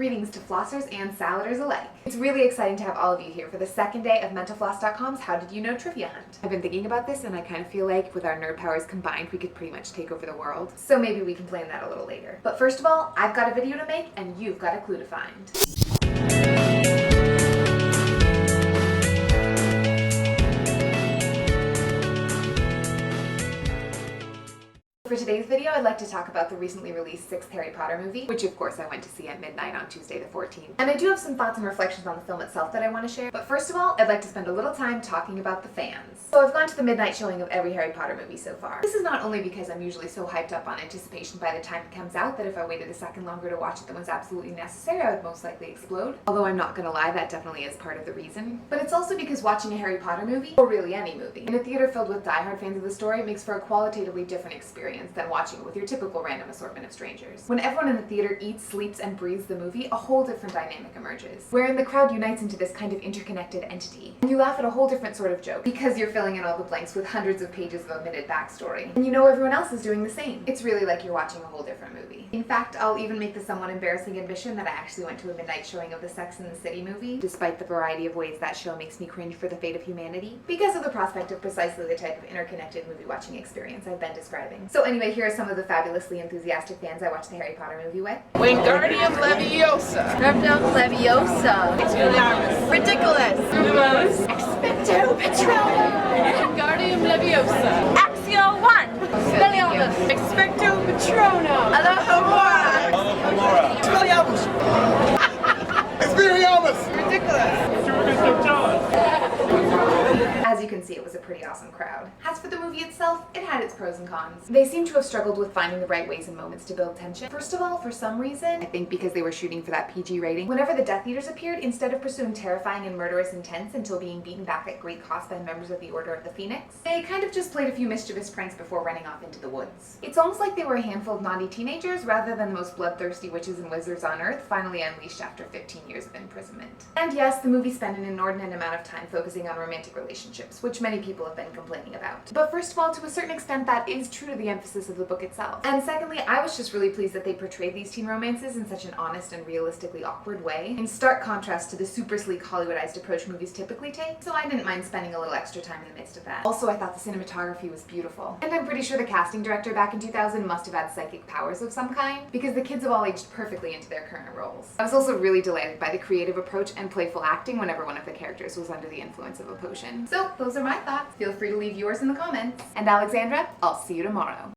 Greetings to flossers and saladers alike. It's really exciting to have all of you here for the second day of mentalfloss.com's How Did You Know Trivia Hunt. I've been thinking about this and I kind of feel like with our nerd powers combined we could pretty much take over the world. So maybe we can plan that a little later. But first of all, I've got a video to make and you've got a clue to find. For today's video, I'd like to talk about the recently released 6th Harry Potter movie, which of course I went to see at midnight on Tuesday the 14th. And I do have some thoughts and reflections on the film itself that I want to share, but first of all, I'd like to spend a little time talking about the fans. So I've gone to the midnight showing of every Harry Potter movie so far. This is not only because I'm usually so hyped up on anticipation by the time it comes out that if I waited a second longer to watch it than was absolutely necessary, I would most likely explode. Although I'm not gonna lie, that definitely is part of the reason. But it's also because watching a Harry Potter movie, or really any movie, in a theater filled with diehard fans of the story makes for a qualitatively different experience than watching it with your typical random assortment of strangers. When everyone in the theater eats, sleeps, and breathes the movie, a whole different dynamic emerges, wherein the crowd unites into this kind of interconnected entity. And you laugh at a whole different sort of joke, because you're filling in all the blanks with hundreds of pages of omitted backstory. And you know everyone else is doing the same. It's really like you're watching a whole different movie. In fact, I'll even make the somewhat embarrassing admission that I actually went to a midnight showing of the Sex and the City movie, despite the variety of ways that show makes me cringe for the fate of humanity, because of the prospect of precisely the type of interconnected movie watching experience I've been describing. So anyway, here are some of the fabulously enthusiastic fans I watched the Harry Potter movie with. Wingardium Leviosa. Wingardium Leviosa. Expelliarmus. Ridiculous. Lumos. Expecto Patronum. Wingardium Leviosa. Axio 1. Expelliarmus. Expecto Patronum. Alohomora. Expelliarmus. Expelliarmus! Ridiculous. As you can see, it was a pretty awesome crowd. As for the movie itself, it had its pros and cons. They seem to have struggled with finding the right ways and moments to build tension. First of all, for some reason, I think because they were shooting for that PG rating, whenever the Death Eaters appeared, instead of pursuing terrifying and murderous intents until being beaten back at great cost by members of the Order of the Phoenix, they kind of just played a few mischievous pranks before running off into the woods. It's almost like they were a handful of naughty teenagers rather than the most bloodthirsty witches and wizards on Earth finally unleashed after 15 years of imprisonment. And yes, the movie spent an inordinate amount of time focusing on romantic relationships, which many people have been complaining about. But first of all, to a certain extent, that is true to the emphasis of the book itself. And secondly, I was just really pleased that they portrayed these teen romances in such an honest and realistically awkward way, in stark contrast to the super sleek Hollywoodized approach movies typically take, so I didn't mind spending a little extra time in the midst of that. Also, I thought the cinematography was beautiful. And I'm pretty sure the casting director back in 2000 must have had psychic powers of some kind, because the kids have all aged perfectly into their current roles. I was also really delighted by the creative approach and playful acting whenever one of the characters was under the influence of a potion. So, those are my thoughts. Feel free to leave yours in the comments. And Alexandra, I'll see you tomorrow.